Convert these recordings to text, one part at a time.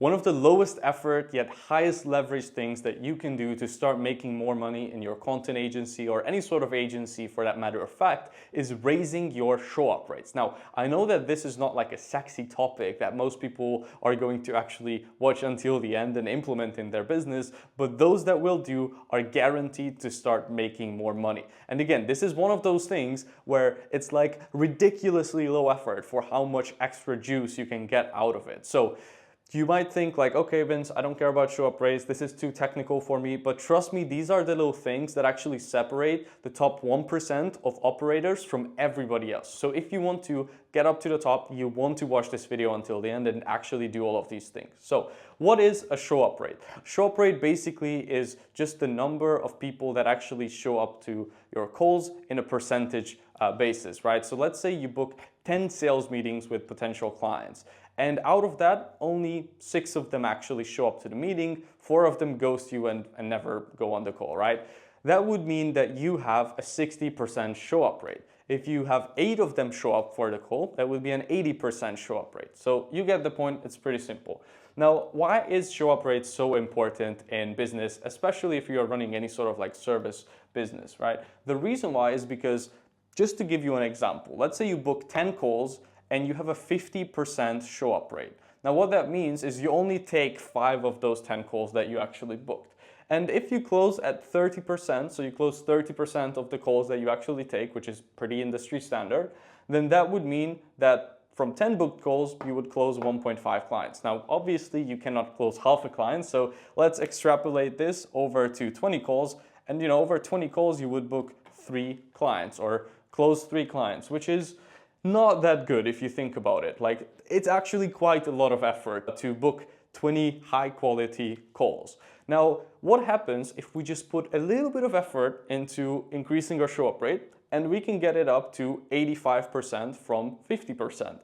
One of the lowest effort yet highest leverage things that you can do to start making more money in your content agency or any sort of agency for that matter of fact is raising your show-up rates. Now, I know that this is not like a sexy topic that most people are going to actually watch until the end and implement in their business, but those that will do are guaranteed to start making more money. And again, this is one of those things where it's like ridiculously low effort for how much extra juice you can get out of it. So you might think like, okay, Vince, I don't care about show-up rates. This is too technical for me. But trust me, these are the little things that actually separate the top 1% of operators from everybody else. So if you want to get up to the top, you want to watch this video until the end and actually do all of these things. So what is a show-up rate? Show-up rate basically is just the number of people that actually show up to your calls in a percentage basis, right? So let's say you book 10 sales meetings with potential clients. And out of that, only 6 of them actually show up to the meeting, 4 of them ghost you and never go on the call, right? That would mean that you have a 60% show-up rate. If you have 8 of them show up for the call, that would be an 80% show-up rate. So you get the point, it's pretty simple. Now, why is show-up rate so important in business, especially if you're running any sort of like service business, right? The reason why is because, just to give you an example, let's say you book 10 calls and you have a 50% show-up rate. Now what that means is you only take 5 of those 10 calls that you actually booked. And if you close at 30%, so you close 30% of the calls that you actually take, which is pretty industry standard, then that would mean that from 10 booked calls, you would close 1.5 clients. Now, obviously you cannot close half a client, so let's extrapolate this over to 20 calls. And over 20 calls, you would book 3 clients or close 3 clients, which is not that good if you think about it. Like, it's actually quite a lot of effort to book 20 high quality calls. Now, what happens if we just put a little bit of effort into increasing our show-up rate and we can get it up to 85% from 50%?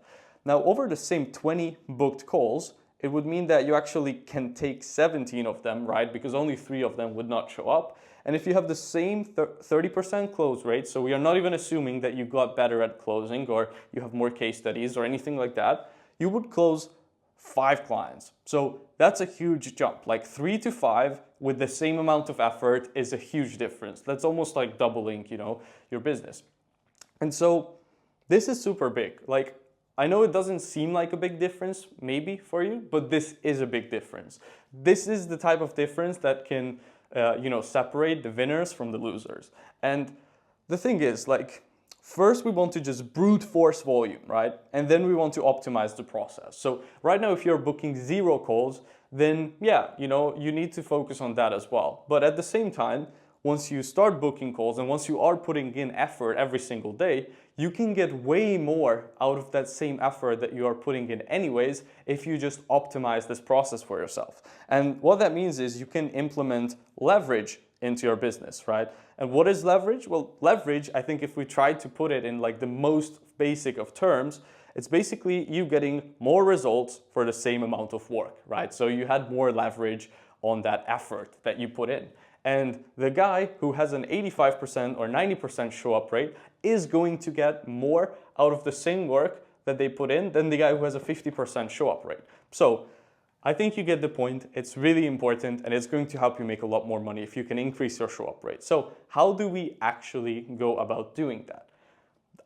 Now, over the same 20 booked calls, it would mean that you actually can take 17 of them, right? Because only 3 of them would not show up. And if you have the same 30% close rate, so we are not even assuming that you got better at closing or you have more case studies or anything like that, you would close 5 clients. So that's a huge jump. Like 3 to 5 with the same amount of effort is a huge difference. That's almost like doubling, your business. And so this is super big. Like, I know it doesn't seem like a big difference maybe for you, but this is a big difference. This is the type of difference that can separate the winners from the losers. And the thing is, like, first we want to just brute force volume, right? And then we want to optimize the process. So right now, if you're booking 0 calls, then yeah, you need to focus on that as well. But at the same time, once you start booking calls and once you are putting in effort every single day, you can get way more out of that same effort that you are putting in anyways if you just optimize this process for yourself. And what that means is you can implement leverage into your business, right? And what is leverage? Well, leverage, I think if we try to put it in like the most basic of terms, it's basically you getting more results for the same amount of work, right? So you had more leverage on that effort that you put in. And the guy who has an 85% or 90% show-up rate is going to get more out of the same work that they put in than the guy who has a 50% show-up rate. So I think you get the point. It's really important and it's going to help you make a lot more money if you can increase your show-up rate. So how do we actually go about doing that?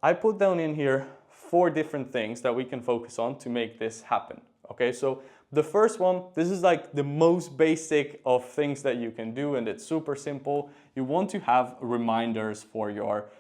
I put down in here 4 different things that we can focus on to make this happen. Okay, so the first one, this is like the most basic of things that you can do and it's super simple. You want to have reminders for your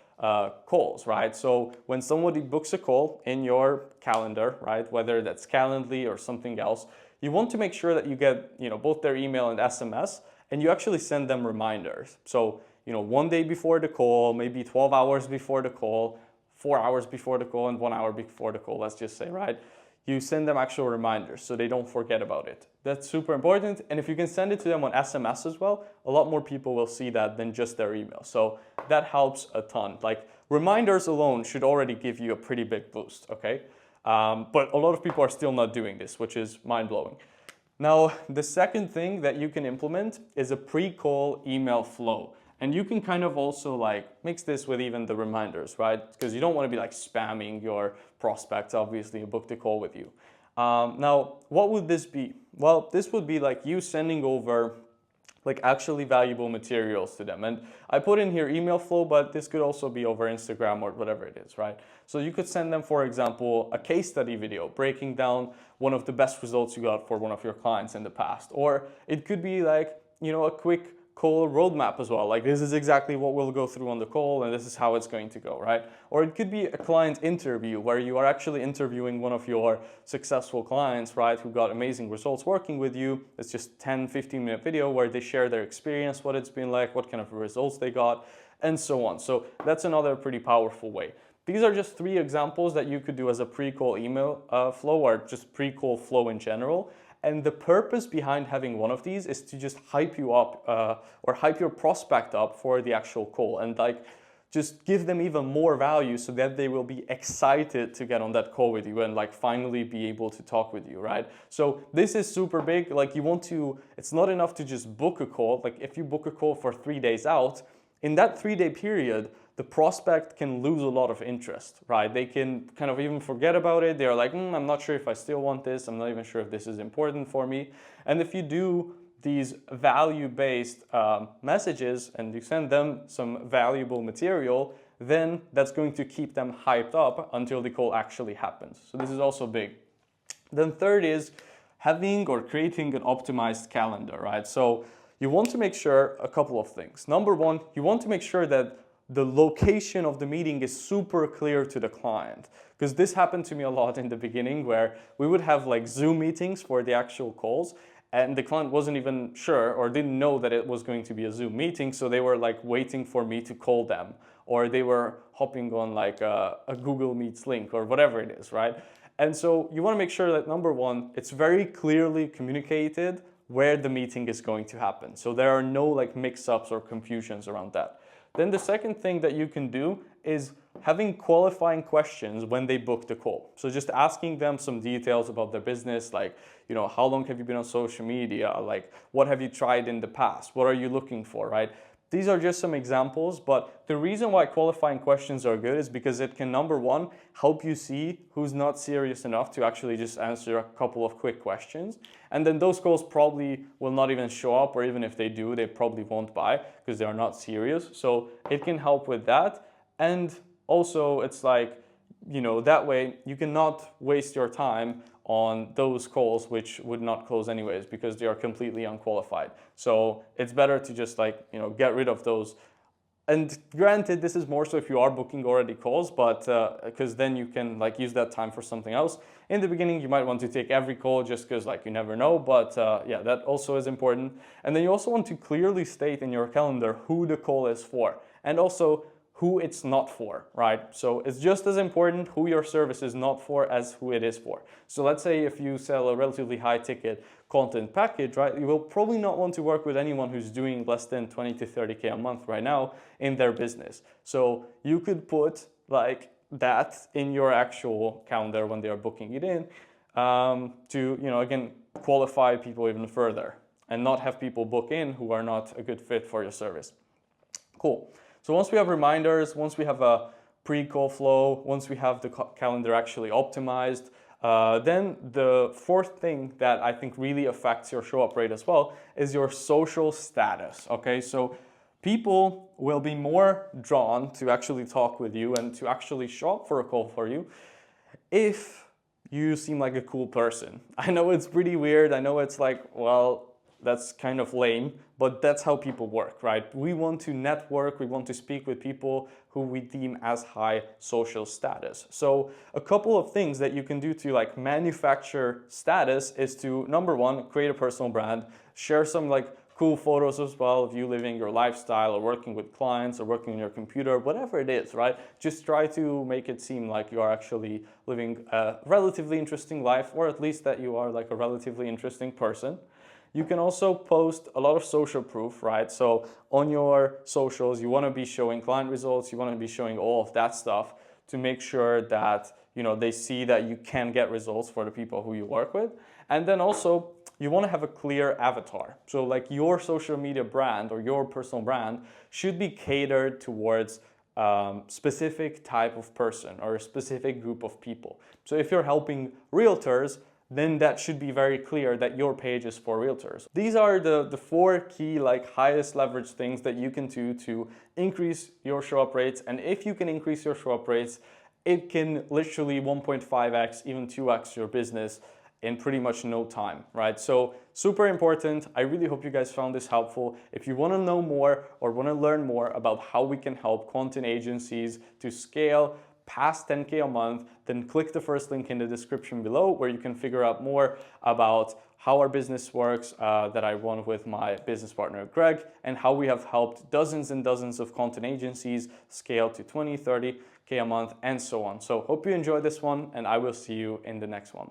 calls, right? So when somebody books a call in your calendar, right, whether that's Calendly or something else, you want to make sure that you get, both their email and SMS, and you actually send them reminders. So, 1 day before the call, maybe 12 hours before the call, 4 hours before the call, and 1 hour before the call, let's just say, right? You send them actual reminders so they don't forget about it. That's super important. And if you can send it to them on SMS as well, a lot more people will see that than just their email. So that helps a ton. Like, reminders alone should already give you a pretty big boost, okay? But a lot of people are still not doing this, which is mind-blowing. Now, the second thing that you can implement is a pre-call email flow. And you can kind of also like mix this with even the reminders, right? Because you don't want to be like spamming your prospects, obviously, who booked a call with you. Now, what would this be? Well, this would be like you sending over like actually valuable materials to them. And I put in here email flow, but this could also be over Instagram or whatever it is, right? So you could send them, for example, a case study video breaking down one of the best results you got for one of your clients in the past. Or it could be like, a quick call roadmap as well. Like, this is exactly what we'll go through on the call and this is how it's going to go, right? Or it could be a client interview where you are actually interviewing one of your successful clients, right, who got amazing results working with you. It's just 10-15 minute video where they share their experience, what it's been like, what kind of results they got, and so on. So that's another pretty powerful way. These are just 3 examples that you could do as a pre-call email flow, or just pre-call flow in general. And the purpose behind having one of these is to just hype you up or hype your prospect up for the actual call, and like just give them even more value so that they will be excited to get on that call with you and like finally be able to talk with you, right? So this is super big. Like, it's not enough to just book a call. Like, if you book a call for 3 days out, in that 3-day period, the prospect can lose a lot of interest, right? They can kind of even forget about it. They're like, I'm not sure if I still want this. I'm not even sure if this is important for me. And if you do these value-based messages and you send them some valuable material, then that's going to keep them hyped up until the call actually happens. So this is also big. Then third is having or creating an optimized calendar, right? So you want to make sure a couple of things. Number one, you want to make sure that the location of the meeting is super clear to the client. Because this happened to me a lot in the beginning, where we would have like Zoom meetings for the actual calls, and the client wasn't even sure or didn't know that it was going to be a Zoom meeting, so they were like waiting for me to call them, or they were hopping on like a Google Meets link or whatever it is, right? And so you want to make sure that, number one, it's very clearly communicated where the meeting is going to happen. So there are no like mix-ups or confusions around that. Then the second thing that you can do is having qualifying questions when they book the call. So just asking them some details about their business, like, how long have you been on social media? Like, what have you tried in the past? What are you looking for, right? These are just some examples, but the reason why qualifying questions are good is because it can, number one, help you see who's not serious enough to actually just answer a couple of quick questions. And then those calls probably will not even show up, or even if they do, they probably won't buy because they are not serious. So it can help with that. And also it's like, that way you cannot waste your time on those calls which would not close anyways because they are completely unqualified. So it's better to just get rid of those. And granted, this is more so if you are booking already calls, but because then you can use that time for something else. In the beginning, you might want to take every call just because you never know, but yeah, that also is important. And then you also want to clearly state in your calendar who the call is for, and also who it's not for, right? So it's just as important who your service is not for as who it is for. So let's say if you sell a relatively high ticket content package, right, you will probably not want to work with anyone who's doing less than 20 to 30K a month right now in their business. So you could put that in your actual calendar when they are booking it in to, again, qualify people even further and not have people book in who are not a good fit for your service. Cool. So once we have reminders, once we have a pre-call flow, once we have the calendar actually optimized, then the fourth thing that I think really affects your show up rate as well is your social status, okay? So people will be more drawn to actually talk with you and to actually show up for a call for you if you seem like a cool person. I know it's pretty weird. I know it's that's kind of lame, but that's how people work, right? We want to network, we want to speak with people who we deem as high social status. So a couple of things that you can do to manufacture status is to, number one, create a personal brand, share some cool photos as well of you living your lifestyle or working with clients or working on your computer, whatever it is, right? Just try to make it seem like you are actually living a relatively interesting life, or at least that you are a relatively interesting person. You can also post a lot of social proof, right? So on your socials, you want to be showing client results, you want to be showing all of that stuff to make sure that they see that you can get results for the people who you work with. And then also you want to have a clear avatar. So your social media brand or your personal brand should be catered towards specific type of person or a specific group of people. So if you're helping realtors, then that should be very clear that your page is for realtors. These are the four key, like, highest leverage things that you can do to increase your show up rates. And if you can increase your show up rates, it can literally 1.5x, even 2x your business in pretty much no time, right? So super important. I really hope you guys found this helpful. If you want to know more or want to learn more about how we can help content agencies to scale past 10K a month, then click the first link in the description below, where you can figure out more about how our business works that I run with my business partner Greg, and how we have helped dozens and dozens of content agencies scale to 20, 30K a month and so on. So hope you enjoyed this one, and I will see you in the next one.